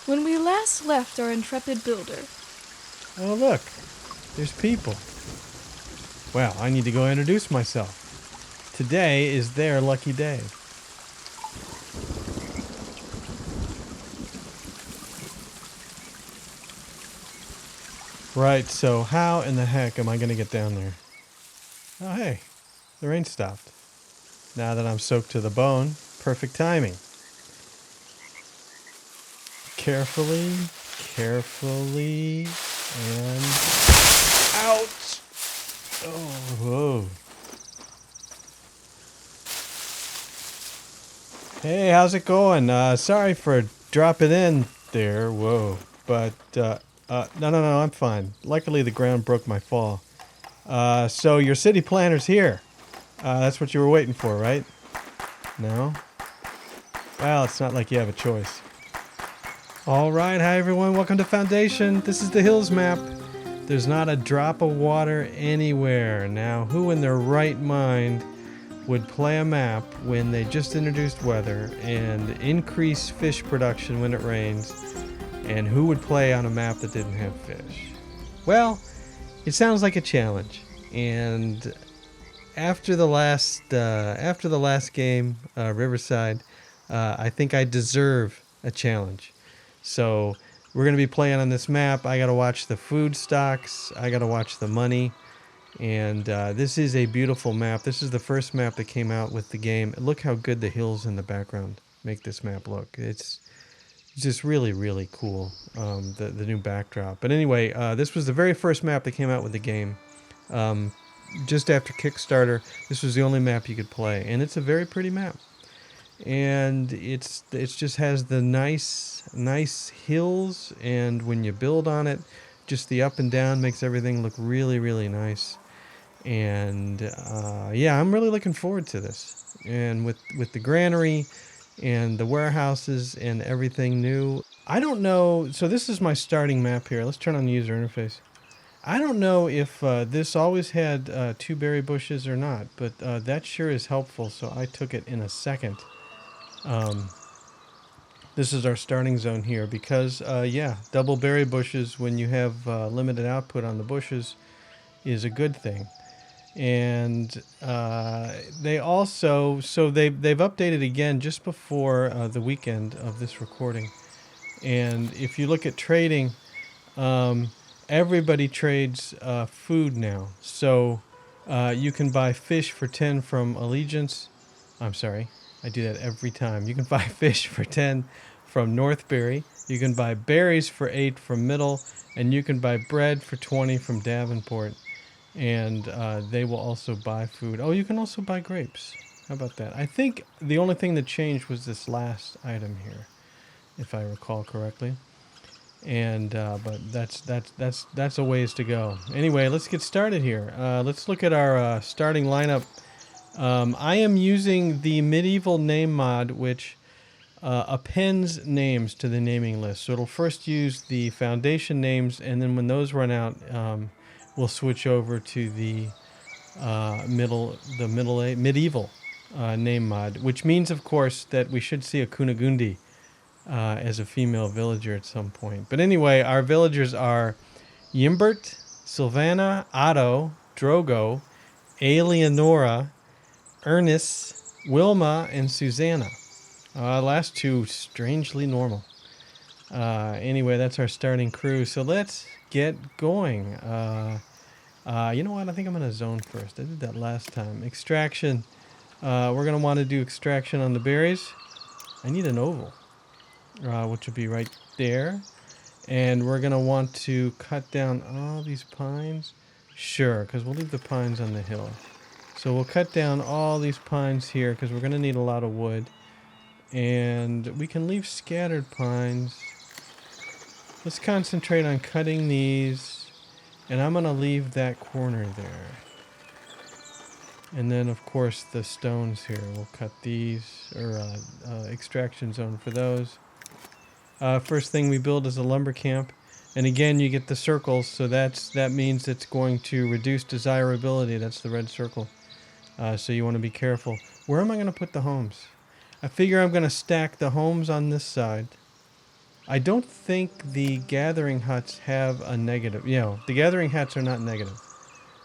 when we last left our intrepid builder. Oh, look. There's people. Well, I need to go introduce myself. Today is their lucky day. Right, so how in the heck am I going to get down there? Oh, hey. The rain stopped. Now that I'm soaked to the bone, perfect timing. Carefully, carefully, and... Ouch! Oh, whoa. Hey, how's it going? Sorry for dropping in there. Whoa. But, no, I'm fine. Luckily, the ground broke my fall. So your city planner's here. That's what you were waiting for, right? No? Well, it's not like you have a choice. All right, hi everyone. Welcome to Foundation. This is the Hills map. There's not a drop of water anywhere. Now, who in their right mind would play a map when they just introduced weather and increase fish production when it rains? And who would play on a map that didn't have fish? Well, it sounds like a challenge. And after the last game, Riverside, I think I deserve a challenge. So we're going to be playing on this map. I got to watch the food stocks. I got to watch the money. And this is a beautiful map. This is the first map that came out with the game. Look how good the hills in the background make this map look. It's just really, really cool, the new backdrop. But anyway, this was the very first map that came out with the game. Just after Kickstarter, this was the only map you could play. And it's a very pretty map. And it just has the nice hills, and when you build on it, just the up and down makes everything look really, really nice. And yeah, I'm really looking forward to this. And with the granary and the warehouses and everything new, I don't know. So this is my starting map here. Let's turn on the user interface. I don't know if this always had 2 berry bushes or not, but that sure is helpful. So I took it in a second. This is our starting zone here because, yeah, double berry bushes when you have limited output on the bushes is a good thing. And they also, so they've updated again just before the weekend of this recording. And if you look at trading, everybody trades food now. So you can buy fish for 10 from Allegiance. I'm sorry, I do that every time. You can buy fish for 10 from Northbury. You can buy berries for 8 from Middle. And you can buy bread for 20 from Davenport. And they will also buy food. Oh, you can also buy grapes. How about that? I think the only thing that changed was this last item here, if I recall correctly. And but that's a ways to go. Anyway, let's get started here. Let's look at our starting lineup. I am using the medieval name mod, which appends names to the naming list. So it'll first use the foundation names, and then when those run out, we'll switch over to the medieval name mod, which means, of course, that we should see a Kunigundi as a female villager at some point. But anyway, our villagers are Yimbert, Sylvana, Otto, Drogo, Eleonora, Ernest, Wilma, and Susanna. Last two strangely normal. Anyway, that's our starting crew. So let's get going. You know what? I think I'm going to zone first. I did that last time. Extraction. We're going to want to do extraction on the berries. I need an oval, which will be right there. And we're going to want to cut down all these pines. Sure, because we'll leave the pines on the hill. So we'll cut down all these pines here because we're going to need a lot of wood. And we can leave scattered pines. Let's concentrate on cutting these. And I'm going to leave that corner there. And then, of course, the stones here. We'll cut these, or extraction zone for those. First thing we build is a lumber camp. And again, you get the circles, so that means it's going to reduce desirability. That's the red circle. So you want to be careful. Where am I going to put the homes? I figure I'm going to stack the homes on this side. I don't think the gathering huts have a negative. You know, the gathering huts are not negative.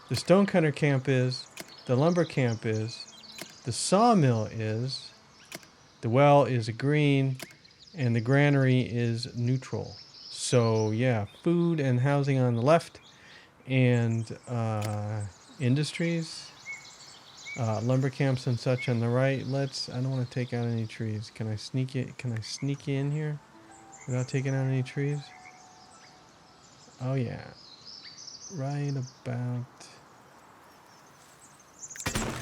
The stonecutter camp is, the lumber camp is, the sawmill is, the well is a green, and the granary is neutral. So yeah, food and housing on the left, and industries, lumber camps and such on the right. I don't want to take out any trees. Can I sneak it? Can I sneak in here without taking out any trees? Oh yeah, right about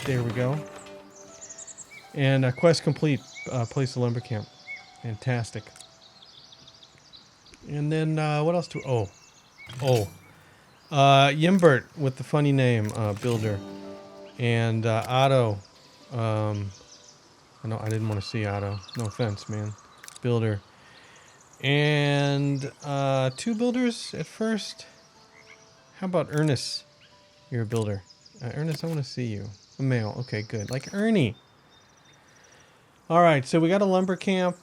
there we go. And quest complete. Place the lumber camp. Fantastic. And then what else do? Yimbert with the funny name, Builder, and Otto. I didn't want to see Otto. No offense, man. Builder. And two builders at first. How about Ernest? You're a builder. Ernest, I want to see you. A male. Okay, good. Like Ernie. All right, so we got a lumber camp.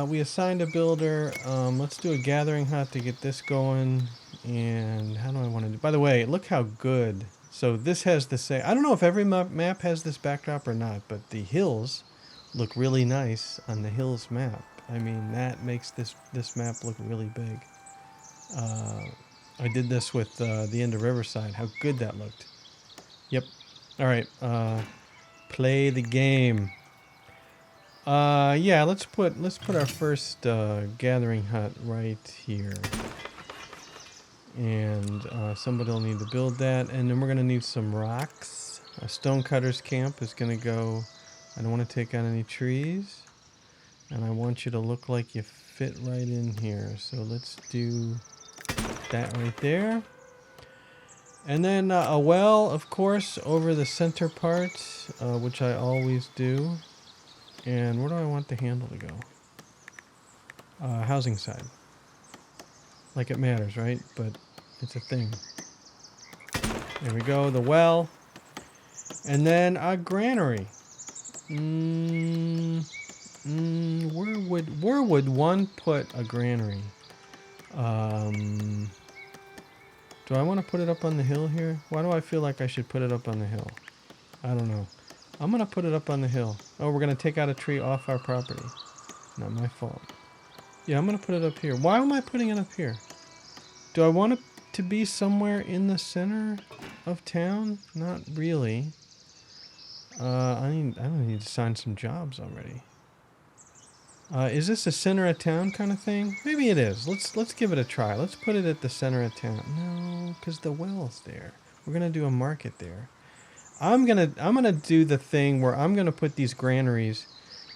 We assigned a builder. Let's do a gathering hut to get this going. And how do I want to do? By the way, look how good. So this has the same. I don't know if every map has this backdrop or not, but the hills look really nice on the hills map. I mean, that makes this map look really big. I did this with the end of Riverside. How good that looked. Yep. All right. Play the game. Yeah, let's put our first gathering hut right here, and somebody will need to build that, and then we're gonna need some rocks. A stonecutters camp is gonna go. I don't want to take out any trees, and I want you to look like you fit right in here. So let's do that right there, and then a well, of course, over the center part, which I always do. And where do I want the handle to go? Housing side. Like it matters, right? But it's a thing. There we go, the well. And then a granary. Where would one put a granary? Do I want to put it up on the hill here? Why do I feel like I should put it up on the hill? I don't know. I'm going to put it up on the hill. Oh, we're going to take out a tree off our property. Not my fault. Yeah, I'm going to put it up here. Why am I putting it up here? Do I want it to be somewhere in the center of town? Not really. I don't need to sign some jobs already. Is this a center of town kind of thing? Maybe it is. Let's give it a try. Let's put it at the center of town. No, because the well's there. We're going to do a market there. I'm gonna do the thing where I'm gonna put these granaries,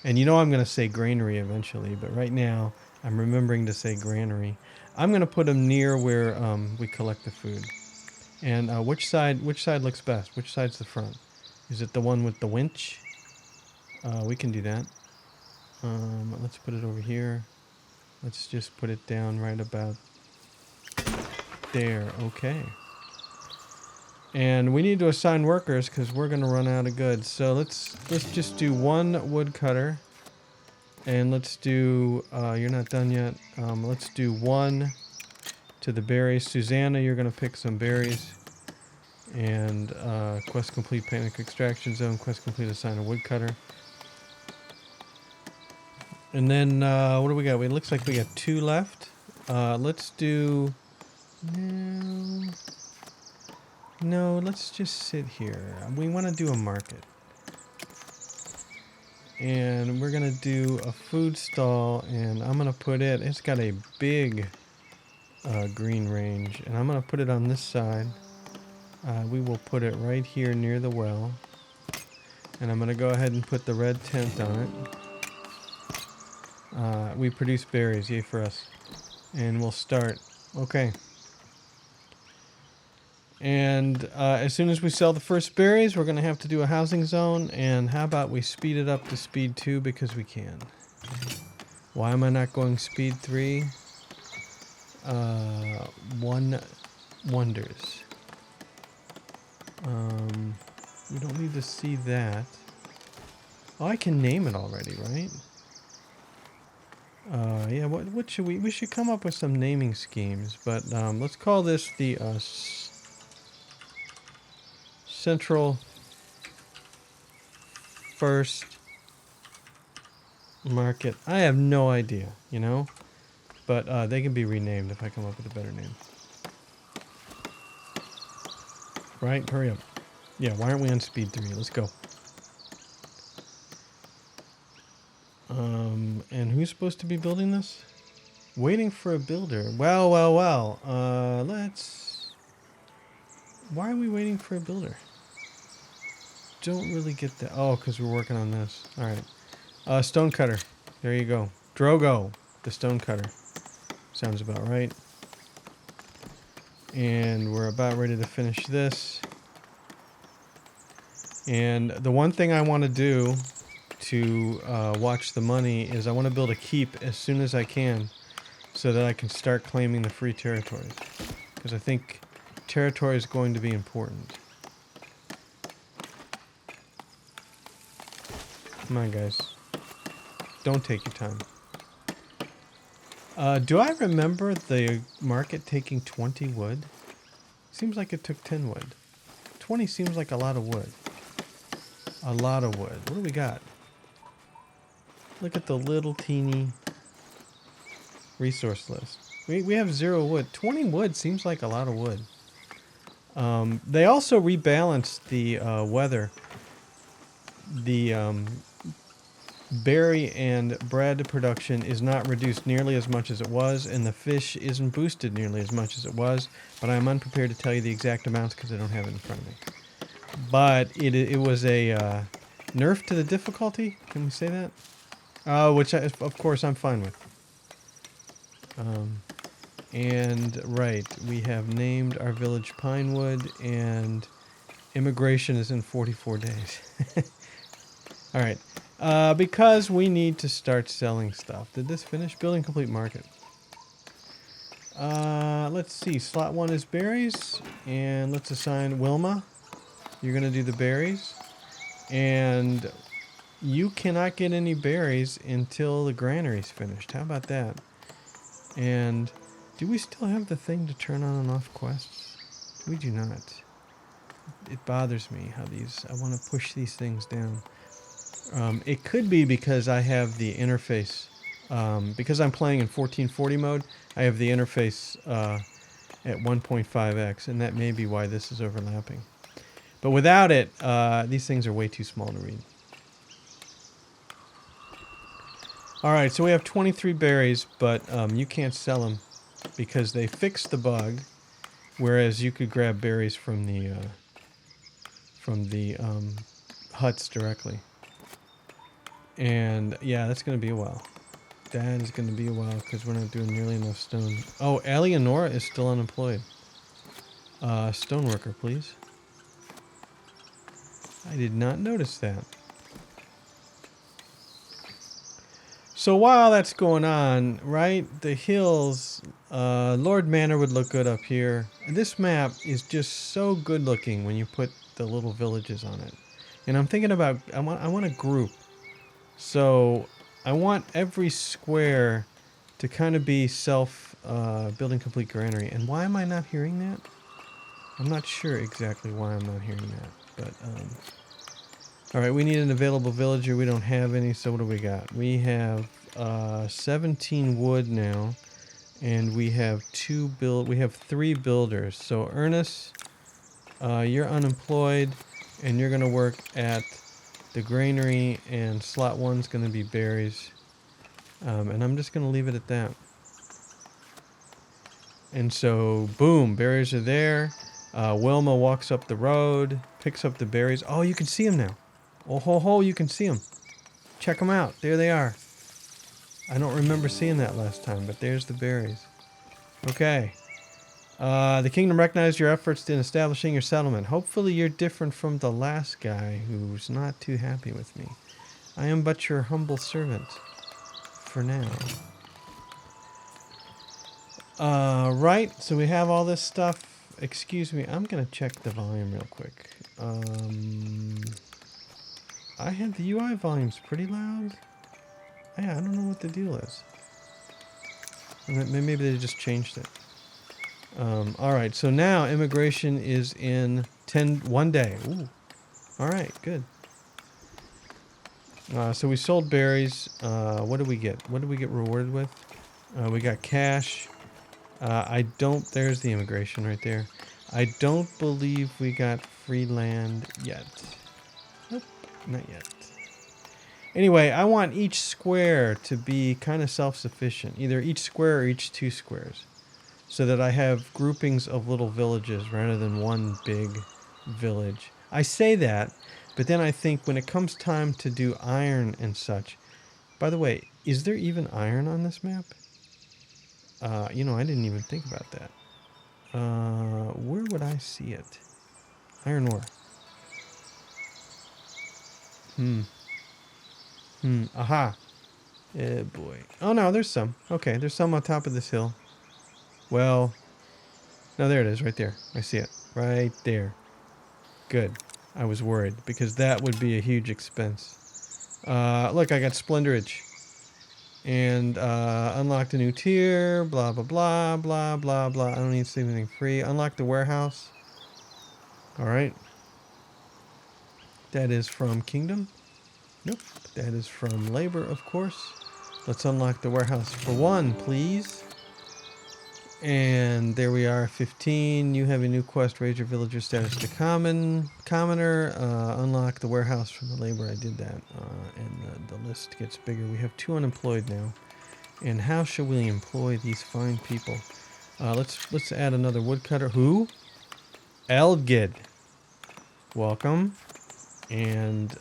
and you know I'm gonna say granary eventually, but right now I'm remembering to say granary. I'm gonna put them near where we collect the food. And which side looks best? Which side's the front? Is it the one with the winch? We can do that. Let's put it over here. Let's just put it down right about there. Okay. And we need to assign workers because we're going to run out of goods. So let's just do one woodcutter. And let's do, you're not done yet. Let's do one to the berries. Susanna, you're going to pick some berries. And quest complete, panic extraction zone. Quest complete, assign a woodcutter. And then what do we got? It looks like we got 2 left. Let's do... No, let's just sit here. We want to do a market. And we're going to do a food stall, and I'm going to put it... It's got a big green range, and I'm going to put it on this side. We will put it right here near the well. And I'm going to go ahead and put the red tent on it. We produce berries, yay for us. And we'll start. Okay. And as soon as we sell the first berries, we're going to have to do a housing zone. And how about we speed it up to speed 2 because we can. Why am I not going speed 3? One wonders. We don't need to see that. Oh, I can name it already, right? Yeah, what should we should come up with some naming schemes, but let's call this the Central First Market. I have no idea, you know, but they can be renamed if I come up with a better name. Right? Hurry up. Yeah, why aren't we on speed 3? Let's go. And who's supposed to be building this? Waiting for a builder. Well. Let's... Why are we waiting for a builder? Don't really get that. Oh, because we're working on this. Alright. Stonecutter. There you go. Drogo, the stonecutter. Sounds about right. And we're about ready to finish this. And the one thing I want to do to watch the money is I want to build a keep as soon as I can so that I can start claiming the free territories. Because I think territory is going to be important. Come on, guys. Don't take your time. Do I remember the market taking 20 wood? Seems like it took 10 wood. 20 seems like a lot of wood. A lot of wood. What do we got? Look at the little teeny resource list. We have 0 wood. 20 wood seems like a lot of wood. They also rebalanced the weather. The berry and bread production is not reduced nearly as much as it was, and the fish isn't boosted nearly as much as it was, but I'm unprepared to tell you the exact amounts because I don't have it in front of me. But it was a nerf to the difficulty. Can we say that? Which of course I'm fine with. And right, we have named our village Pinewood, and immigration is in 44 days. All right, because we need to start selling stuff. Did this finish? Building complete market. Let's see. Slot 1 is berries, and let's assign Wilma. You're gonna do the berries, and you cannot get any berries until the granary's finished. How about that? And do we still have the thing to turn on and off quests? We do not. It bothers me how I want to push these things down. It could be because I have the interface, because I'm playing in 1440 mode, I have the interface at 1.5x, and that may be why this is overlapping. But without it, these things are way too small to read. Alright, so we have 23 berries, but you can't sell them because they fixed the bug, whereas you could grab berries from the huts directly. And yeah, that's going to be a while. That is going to be a while because we're not doing nearly enough stone. Oh, Eleonora is still unemployed. Stoneworker, please. I did not notice that. So while that's going on, right, the hills, Lord Manor would look good up here. This map is just so good looking when you put the little villages on it. And I'm thinking about, I want a group. So I want every square to kind of be building complete granary. And why am I not hearing that? I'm not sure exactly why I'm not hearing that, but alright, we need an available villager. We don't have any, so what do we got? We have 17 wood now, and we have 3 builders. So Ernest, you're unemployed, and you're gonna work at the granary, and slot 1's gonna be berries. And I'm just gonna leave it at that. And so, boom, berries are there. Wilma walks up the road, picks up the berries. Oh, you can see them now. Oh, ho, ho, you can see them. Check them out. There they are. I don't remember seeing that last time, but there's the berries. Okay. The kingdom recognized your efforts in establishing your settlement. Hopefully you're different from the last guy who's not too happy with me. I am but your humble servant. For now. Right, so we have all this stuff. Excuse me, I'm gonna check the volume real quick. I had the UI volumes pretty loud. Yeah, I don't know what the deal is. Maybe they just changed it. All right, so now immigration is in 1 day. Ooh. All right, good. So we sold berries. What did we get? What did we get rewarded with? We got cash. There's the immigration right there. I don't believe we got free land yet. Nope, not yet. Anyway, I want each square to be kind of self-sufficient. Either each square or each 2 squares. So that I have groupings of little villages rather than one big village. I say that, but then I think when it comes time to do iron and such. By the way, is there even iron on this map? I didn't even think about that. Where would I see it? Iron ore. Aha. Eh, boy. Oh, no, there's some. Okay, there's some on top of this hill. Well, no, there it is, right there. I see it. Right there. Good. I was worried, because that would be a huge expense. Look, I got Splendorage. And unlocked a new tier, blah, blah, blah, blah, blah, blah. I don't need to save anything free. Unlock the warehouse. Alright. That is from Kingdom. Nope. That is from Labor, of course. Let's unlock the warehouse for 1, please. And there we are, 15. You have a new quest, raise your villager status to commoner. Unlock the warehouse from the labor. I did that. And the list gets bigger. We have 2 unemployed now. And how shall we employ these fine people? Let's add another woodcutter. Who? Elgid. Welcome. And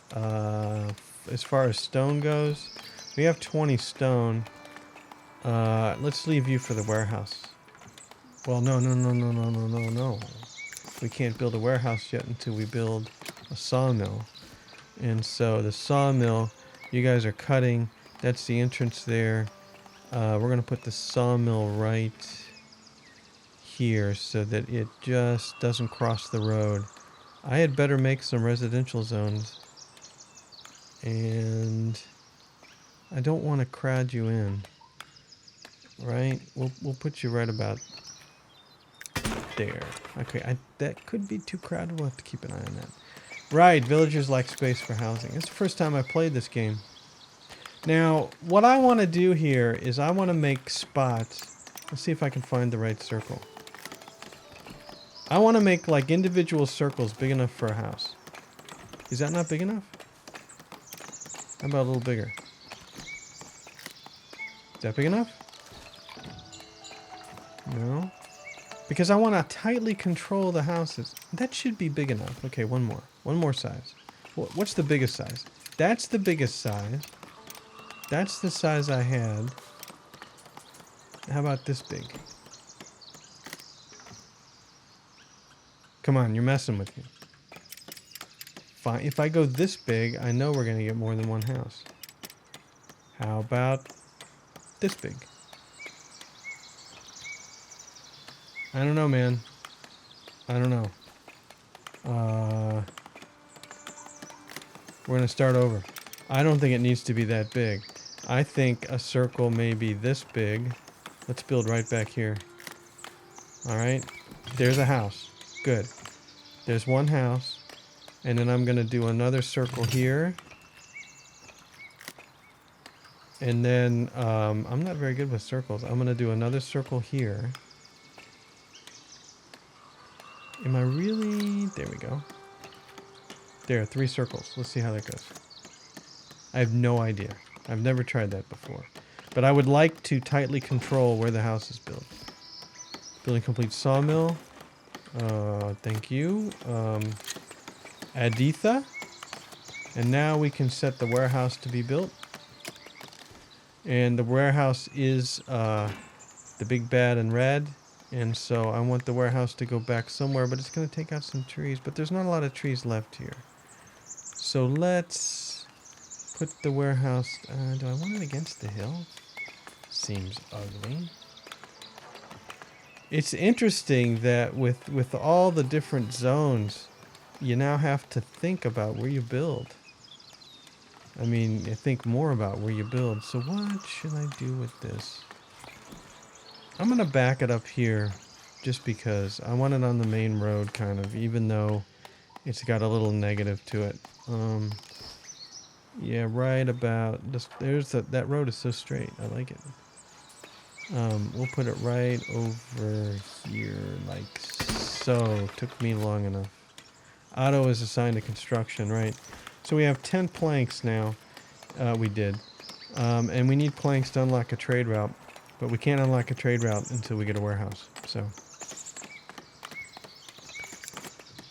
as far as stone goes, we have 20 stone. Let's leave you for the warehouse. Well, no. We can't build a warehouse yet until we build a sawmill. And so the sawmill, you guys are cutting. That's the entrance there. We're going to put the sawmill right here so that it just doesn't cross the road. I had better make some residential zones. And I don't want to crowd you in. Right? We'll put you right about there. Okay, that could be too crowded. We'll have to keep an eye on that. Right, villagers like space for housing. It's the first time I played this game. Now, what I want to do here is I want to make spots. Let's see if I can find the right circle. I want to make like individual circles big enough for a house. Is that not big enough? How about a little bigger? Is that big enough? No. Because I want to tightly control the houses. That should be big enough. Okay, one more. One more size. What's the biggest size? That's the biggest size. That's the size I had. How about this big? Come on, you're messing with me. Fine. If I go this big, I know we're going to get more than one house. How about this big? I don't know, man. I don't know. We're going to start over. I don't think it needs to be that big. I think a circle may be this big. Let's build right back here. All right. There's a house. Good. There's one house. And then I'm going to do another circle here. And then I'm not very good with circles. I'm going to do another circle here. Am I really? There we go. There, 3 circles. Let's see how that goes. I have no idea. I've never tried that before. But I would like to tightly control where the house is built. Building complete sawmill. Thank you. Aditha. And now we can set the warehouse to be built. And the warehouse is the big bad in red. And so I want the warehouse to go back somewhere, but it's going to take out some trees. But there's not a lot of trees left here. So let's put the warehouse... do I want it against the hill? Seems ugly. It's interesting that with all the different zones, you now have to think about where you build. I mean, you think more about where you build. So what should I do with this? I'm gonna back it up here just because I want it on the main road kind of, even though it's got a little negative to it. Yeah, right about this. There's that road is so straight. I like it. We'll put it right over here like so. Took me long enough. Auto is assigned to construction, right? So we have 10 planks now. We did. And we need planks to unlock a trade route. But we can't unlock a trade route until we get a warehouse. So.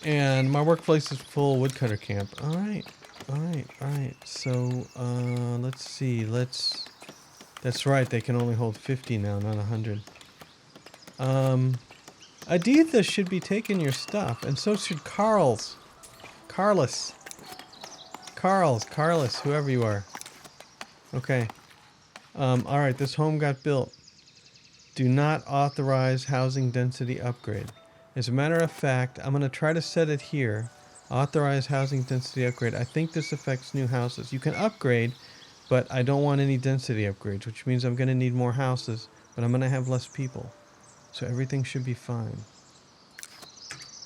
And my workplace is full woodcutter camp. Alright. Alright. So, let's see. That's right. They can only hold 50 now, not 100. Aditha should be taking your stuff. And so should Carl's. Carlos, whoever you are. Okay. Alright, this home got built. Do not authorize housing density upgrade. As a matter of fact, I'm going to try to set it here. Authorize housing density upgrade. I think this affects new houses. You can upgrade, but I don't want any density upgrades, which means I'm going to need more houses, but I'm going to have less people. So everything should be fine.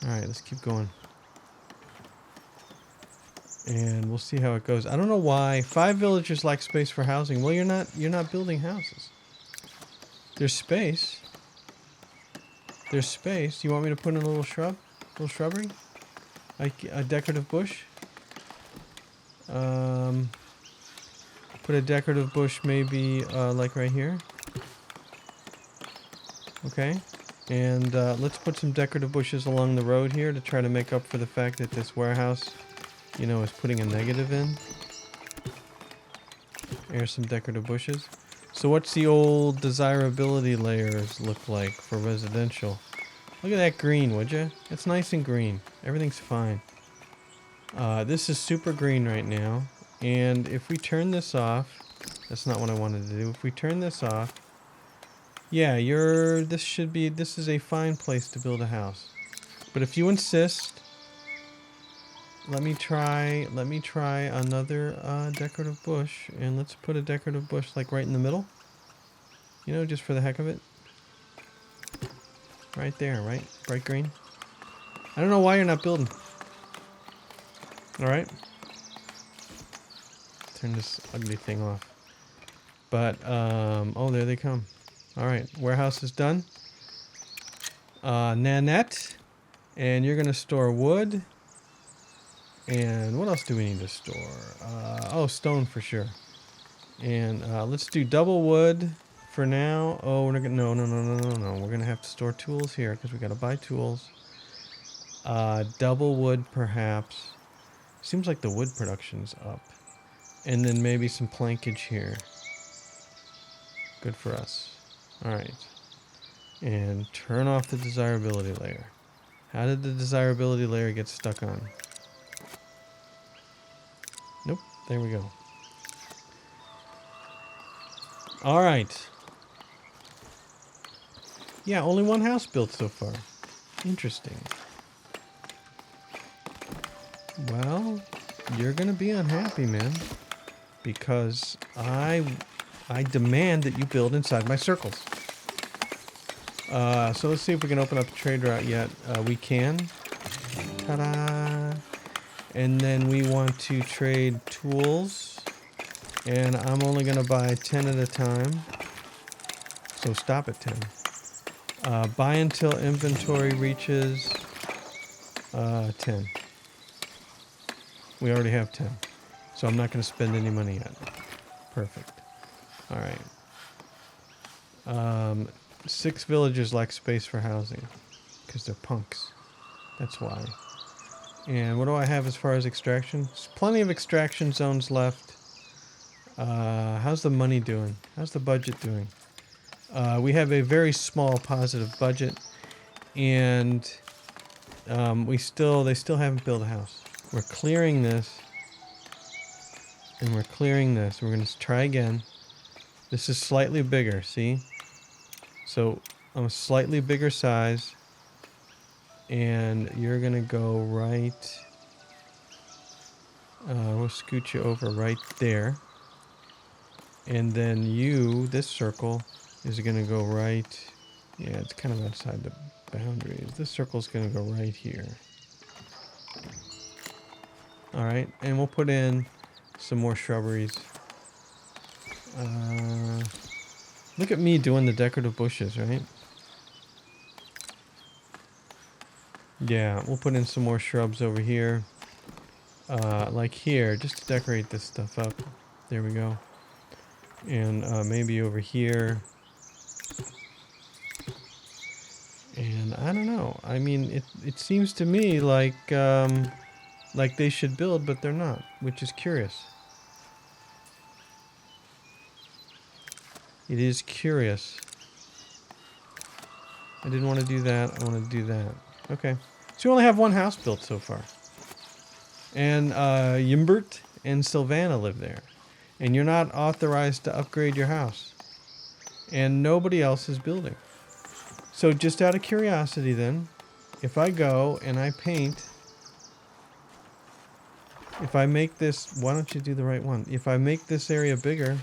Alright, let's keep going. And we'll see how it goes. I don't know why 5 villagers lack space for housing. Well, you're not building houses. There's space. There's space. You want me to put in a little shrubbery? Like a decorative bush? Put a decorative bush maybe like right here. Okay. And let's put some decorative bushes along the road here to try to make up for the fact that this warehouse, you know, is putting a negative in. There's some decorative bushes. So what's the old desirability layers look like for residential? Look at that green, would you? It's nice and green. Everything's fine. This is super green right now. And if we turn this off, that's not what I wanted to do. If we turn this off, yeah, this is a fine place to build a house. But if you insist, let me try another decorative bush, and let's put a decorative bush like right in the middle. You know, just for the heck of it. Right there, right? Bright green. I don't know why you're not building. Alright. Turn this ugly thing off. But, oh, there they come. Alright, warehouse is done. Nanette. And you're going to store wood. And what else do we need to store? Oh, stone for sure. And let's do double wood for now. Oh, we're gonna no. We're gonna have to store tools here because we gotta buy tools. Double wood perhaps. Seems like the wood production's up. And then maybe some plankage here. Good for us. All right. And turn off the desirability layer. How did the desirability layer get stuck on? Nope. There we go. All right. Yeah, only one house built so far. Interesting. Well, you're gonna be unhappy, man, because I demand that you build inside my circles. So let's see if we can open up a trade route yet. We can. Ta-da! And then we want to trade tools, and I'm only gonna buy 10 at a time. So stop at 10. Buy until inventory reaches 10. We already have 10. So I'm not going to spend any money yet. Perfect. Alright. 6 villagers lack space for housing. Because they're punks. That's why. And what do I have as far as extraction? There's plenty of extraction zones left. How's the money doing? How's the budget doing? We have a very small positive budget, and they still haven't built a house. We're clearing this, and we're clearing this. We're going to try again. This is slightly bigger, see? So I'm a slightly bigger size, and you're going to go right. We'll scoot you over right there, and then this circle is going to go right Yeah, it's kind of outside the boundaries. This circle's going to go right here. All right, and we'll put in some more shrubberies. Look at me doing the decorative bushes, right? Yeah, we'll put in some more shrubs over here. Like here, just to decorate this stuff up. There we go. And maybe over here. And I don't know. I mean, it seems to me like they should build, but they're not, which is curious. It is curious. I didn't want to do that. I want to do that. Okay. So we only have one house built so far. And Yimbert and Sylvana live there. And you're not authorized to upgrade your house. And nobody else is building. So just out of curiosity then, if I go and I paint, if I make this, why don't you do the right one? If I make this area bigger,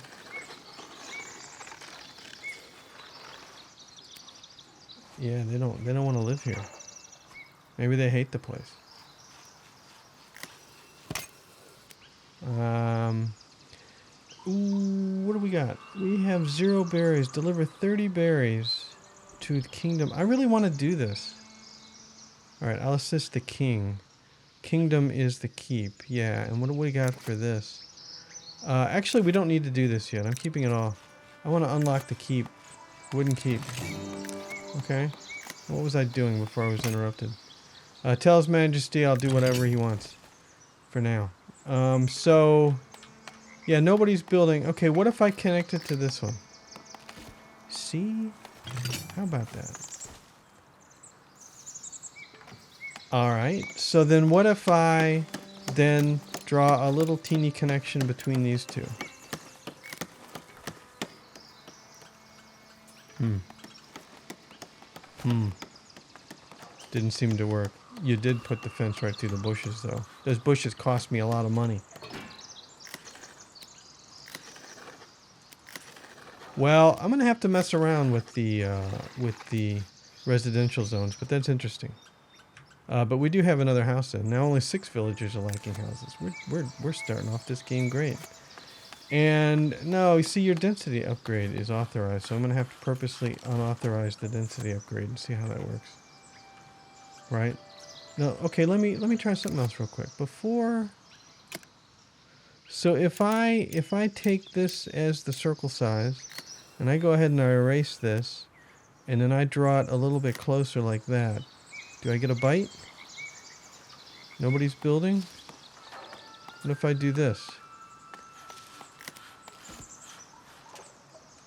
yeah, they don't want to live here. Maybe they hate the place. Ooh, what do we got? We have 0 berries. Deliver 30 berries to the kingdom. I really want to do this. All right, I'll assist the king. Kingdom is the keep. Yeah, and what do we got for this? Actually, we don't need to do this yet. I'm keeping it all. I want to unlock the keep. Wooden keep. Okay. What was I doing before I was interrupted? Tell His Majesty I'll do whatever he wants. For now. So... yeah, nobody's building. Okay, what if I connect it to this one? See? How about that? Alright, so then what if I then draw a little teeny connection between these two? Didn't seem to work. You did put the fence right through the bushes, though. Those bushes cost me a lot of money. Well, I'm going to have to mess around with the residential zones, but that's interesting. But we do have another house in. Now only 6 villagers are lacking houses. We're starting off this game great. And no, you see your density upgrade is authorized, so I'm going to have to purposely unauthorize the density upgrade and see how that works. Right? No, okay, let me try something else real quick. Before... so if I take this as the circle size, and I go ahead and I erase this, and then I draw it a little bit closer like that, do I get a bite? Nobody's building? What if I do this?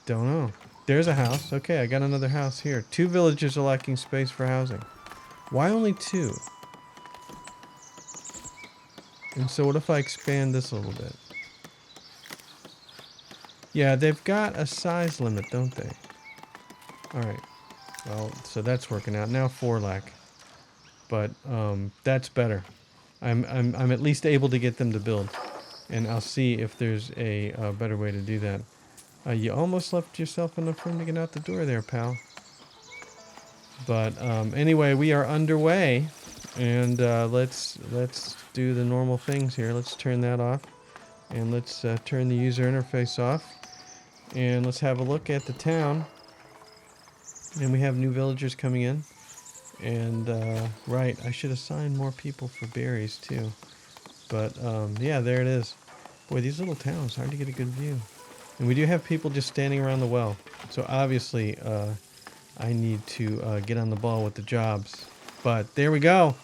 Don't know. There's a house. Okay, I got another house here. 2 villagers are lacking space for housing. Why only 2? And so what if I expand this a little bit? Yeah, they've got a size limit, don't they? Alright. Well, so that's working out. Now 4 lack. But that's better. I'm at least able to get them to build. And I'll see if there's a better way to do that. You almost left yourself enough room to get out the door there, pal. But anyway, we are underway. And let's do the normal things here. Let's turn that off. And let's turn the user interface off. And let's have a look at the town. And we have new villagers coming in. And, right, I should assign more people for berries, too. But, yeah, there it is. Boy, these little towns, hard to get a good view. And we do have people just standing around the well. So, obviously, I need to get on the ball with the jobs. But, there we go.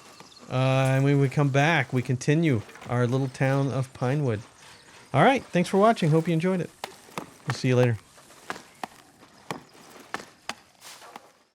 And when we come back, we continue our little town of Pinewood. All right, thanks for watching. Hope you enjoyed it. We'll see you later.